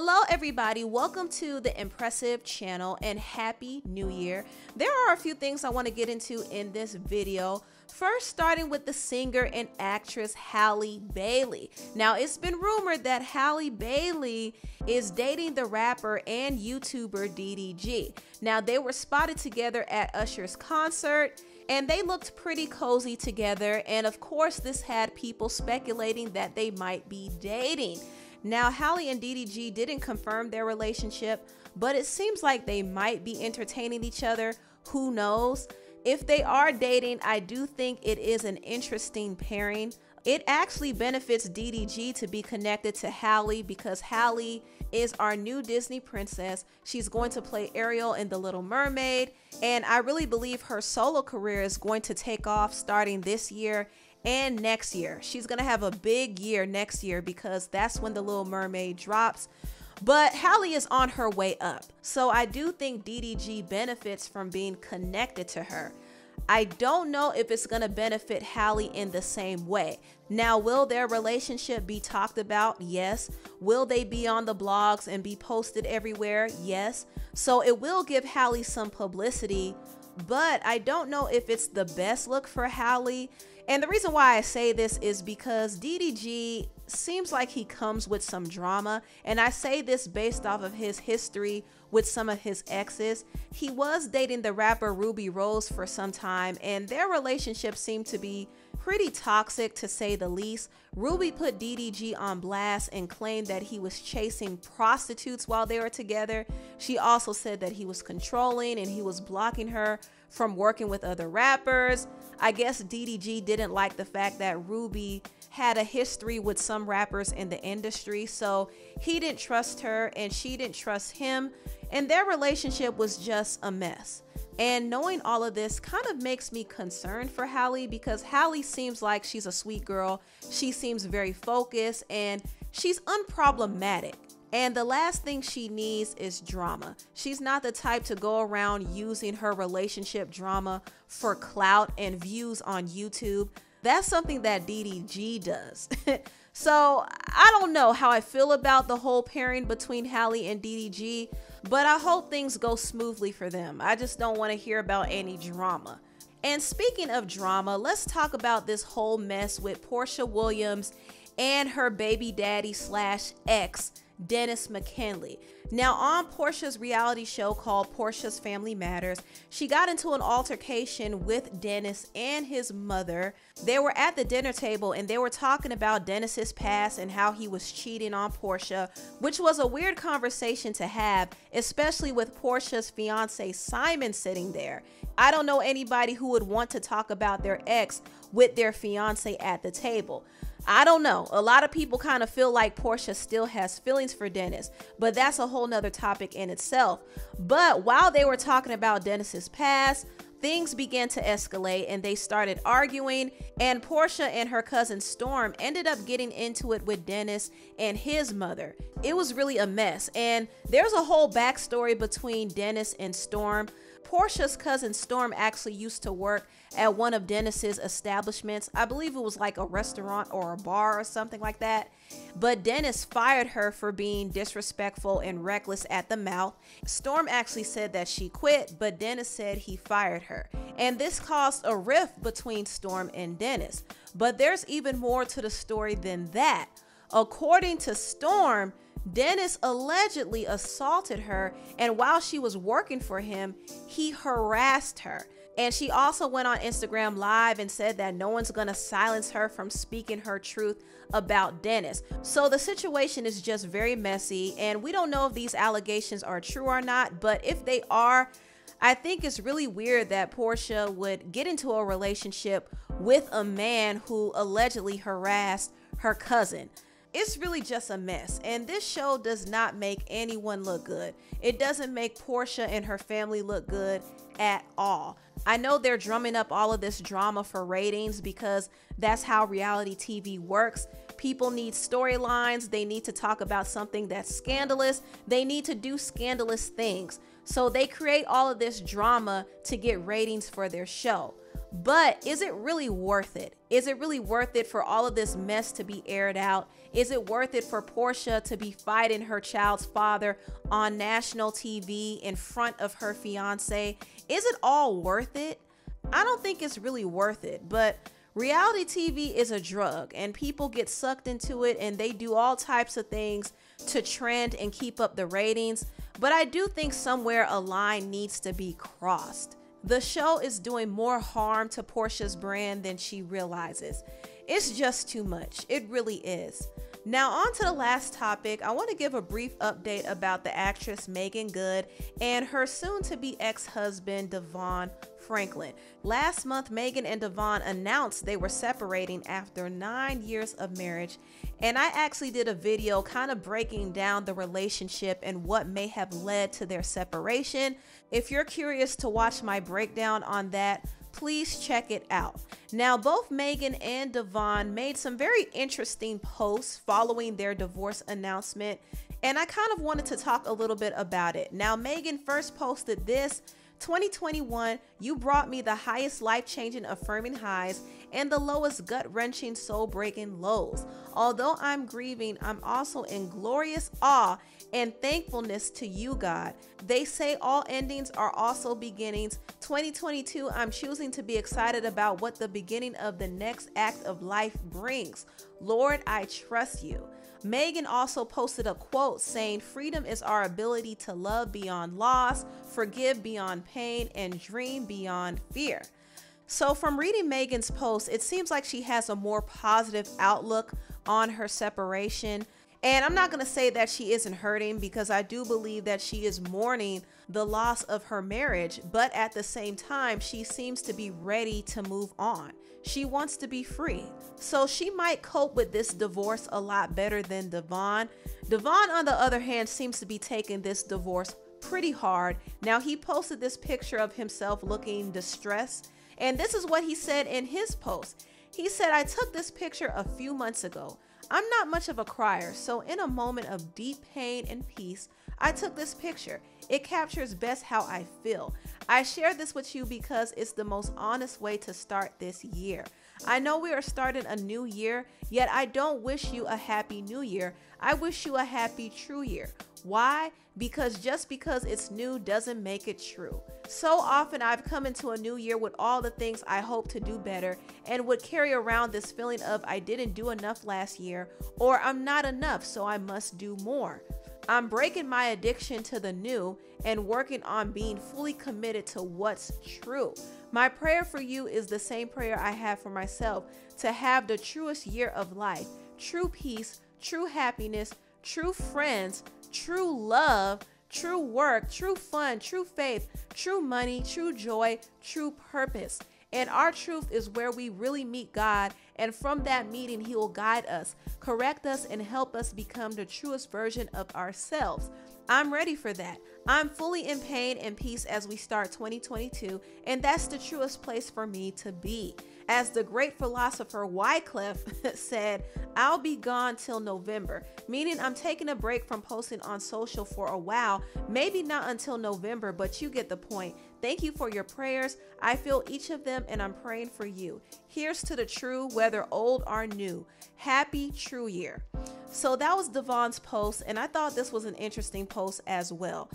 Hello everybody, welcome to the Empressive channel and happy new year. There are a few things I want to get into in this video. First, starting with the singer and actress Halle Bailey. Now, it's been rumored that Halle Bailey is dating the rapper and YouTuber DDG. Now, they were spotted together at Usher's concert and they looked pretty cozy together, and of course this had people speculating that they might be dating. Now, Halle and DDG didn't confirm their relationship, but it seems like they might be entertaining each other. Who knows? If they are dating, I do think it is an interesting pairing. It actually benefits DDG to be connected to Halle because Halle is our new Disney princess. She's going to play Ariel in The Little Mermaid, and I really believe her solo career is going to take off starting this year and next year. She's gonna have a big year next year because that's when The Little Mermaid drops. But Halle is on her way up, so I do think DDG benefits from being connected to her. I don't know if it's gonna benefit Halle in the same way. Now, will their relationship be talked about? Yes. Will they be on the blogs and be posted everywhere? Yes. So it will give Halle some publicity, but I don't know if it's the best look for Halle. And the reason why I say this is because DDG seems like he comes with some drama, and I say this based off of his history with some of his exes. He was dating the rapper Ruby Rose for some time, and their relationship seemed to be pretty toxic, to say the least. Ruby put DDG on blast and claimed that he was chasing prostitutes while they were together. She also said that he was controlling and he was blocking her from working with other rappers. I guess DDG didn't like the fact that Ruby had a history with some rappers in the industry, so he didn't trust her and she didn't trust him, and their relationship was just a mess. And knowing all of this kind of makes me concerned for Halle, because Halle seems like she's a sweet girl. She seems very focused and she's unproblematic. And the last thing she needs is drama. She's not the type to go around using her relationship drama for clout and views on YouTube. That's something that DDG does. So I don't know how I feel about the whole pairing between Halle and DDG, but I hope things go smoothly for them. I just don't want to hear about any drama. And speaking of drama, let's talk about this whole mess with Porsha Williams and her baby daddy slash ex, Dennis McKinley. Now, on Porsha's reality show called Porsha's Family Matters, she got into an altercation with Dennis and his mother. They were at the dinner table and they were talking about Dennis's past and how he was cheating on Porsha, which was a weird conversation to have, especially with Porsha's fiance Simon sitting there. I don't know anybody who would want to talk about their ex with their fiance at the table. I don't know. A lot of people kind of feel like Porsha still has feelings for Dennis, but that's a whole nother topic in itself. But while they were talking about Dennis's past, things began to escalate and they started arguing, and Porsha and her cousin Storm ended up getting into it with Dennis and his mother. It was really a mess, and there's a whole backstory between Dennis and Storm. Porsha's cousin Storm actually used to work at one of Dennis's establishments. I believe it was like a restaurant or a bar or something like that. But Dennis fired her for being disrespectful and reckless at the mouth. Storm actually said that she quit, but Dennis said he fired her. And this caused a rift between Storm and Dennis. But there's even more to the story than that. According to Storm, Dennis allegedly assaulted her, and while she was working for him, he harassed her. And she also went on Instagram Live and said that no one's gonna silence her from speaking her truth about Dennis. So the situation is just very messy, and we don't know if these allegations are true or not, but if they are, I think it's really weird that Porsha would get into a relationship with a man who allegedly harassed her cousin. It's really just a mess, and this show does not make anyone look good. It doesn't make Porsha and her family look good at all. I know they're drumming up all of this drama for ratings because that's how reality TV works. People need storylines. They need to talk about something that's scandalous. They need to do scandalous things. So they create all of this drama to get ratings for their show. But is it really worth it? Is it really worth it for all of this mess to be aired out? Is it worth it for Porsha to be fighting her child's father on national TV in front of her fiance? Is it all worth it? I don't think it's really worth it, but reality TV is a drug and people get sucked into it and they do all types of things to trend and keep up the ratings. But I do think somewhere a line needs to be crossed. The show is doing more harm to Porsha's brand than she realizes. It's just too much. It really is. Now on to the last topic. I want to give a brief update about the actress Meagan Good and her soon-to-be ex-husband Devon Franklin. Last month, Meagan and Devon announced they were separating after 9 years of marriage, and I actually did a video kind of breaking down the relationship and what may have led to their separation. If you're curious to watch my breakdown on that, please check it out. Now, both Meagan and Devon made some very interesting posts following their divorce announcement, and I kind of wanted to talk a little bit about it. Now, Meagan first posted this: 2021, you brought me the highest life-changing affirming highs and the lowest gut-wrenching soul-breaking lows. Although I'm grieving, I'm also in glorious awe and thankfulness to you, God. They say all endings are also beginnings. 2022, I'm choosing to be excited about what the beginning of the next act of life brings. Lord, I trust you. Meagan also posted a quote saying, freedom is our ability to love beyond loss, forgive beyond pain, and dream beyond fear. So from reading Meagan's post, it seems like she has a more positive outlook on her separation. And I'm not going to say that she isn't hurting, because I do believe that she is mourning the loss of her marriage, but at the same time, she seems to be ready to move on. She wants to be free. So she might cope with this divorce a lot better than Devon. Devon, on the other hand, seems to be taking this divorce pretty hard. Now, he posted this picture of himself looking distressed, and this is what he said in his post. He said, I took this picture a few months ago. I'm not much of a crier, so in a moment of deep pain and peace, I took this picture. It captures best how I feel. I share this with you because it's the most honest way to start this year. I know we are starting a new year, yet I don't wish you a happy new year. I wish you a happy true year. Why? Because just because it's new doesn't make it true. So often I've come into a new year with all the things I hope to do better and would carry around this feeling of I didn't do enough last year, or I'm not enough, so I must do more. I'm breaking my addiction to the new and working on being fully committed to what's true. My prayer for you is the same prayer I have for myself, to have the truest year of life, true peace, true happiness, true friends, true love, true work, true fun, true faith, true money, true joy, true purpose. And our truth is where we really meet God, and from that meeting, He will guide us, correct us, and help us become the truest version of ourselves. I'm ready for that. I'm fully in pain and peace as we start 2022, and that's the truest place for me to be. As the great philosopher Wycliffe said, I'll be gone till November, meaning I'm taking a break from posting on social for a while, maybe not until November, but you get the point. Thank you for your prayers. I feel each of them, and I'm praying for you. Here's to the true, whether old or new. Happy True Year. So that was Devon's post, and I thought this was an interesting post as well.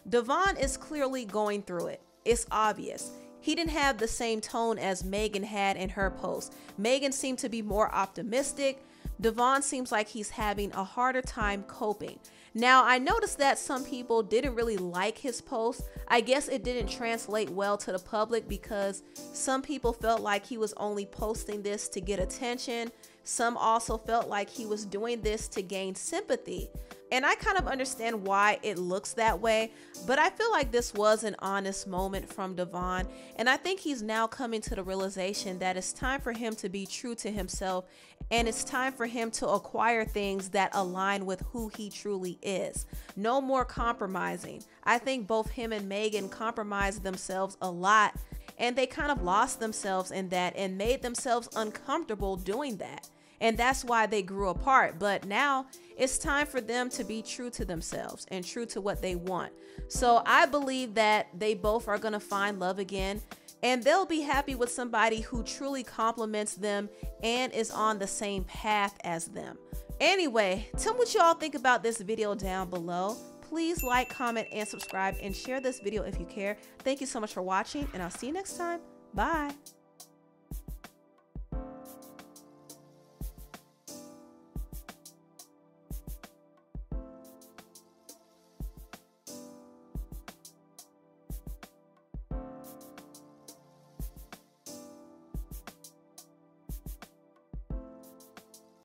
Devon is clearly going through it. It's obvious. He didn't have the same tone as Meagan had in her post. Meagan seemed to be more optimistic. Devon seems like he's having a harder time coping. Now, I noticed that some people didn't really like his post. I guess it didn't translate well to the public because some people felt like he was only posting this to get attention. Some also felt like he was doing this to gain sympathy. And I kind of understand why it looks that way, but I feel like this was an honest moment from Devon, and I think he's now coming to the realization that it's time for him to be true to himself, and it's time for him to acquire things that align with who he truly is. No more compromising. I think both him and Meagan compromised themselves a lot, and they kind of lost themselves in that and made themselves uncomfortable doing that. And that's why they grew apart. But now it's time for them to be true to themselves and true to what they want. So I believe that they both are going to find love again. and they'll be happy with somebody who truly compliments them and is on the same path as them. Anyway, tell me what y'all think about this video down below. Please like, comment, and subscribe, and share this video if you care. Thank you so much for watching, and I'll see you next time. Bye.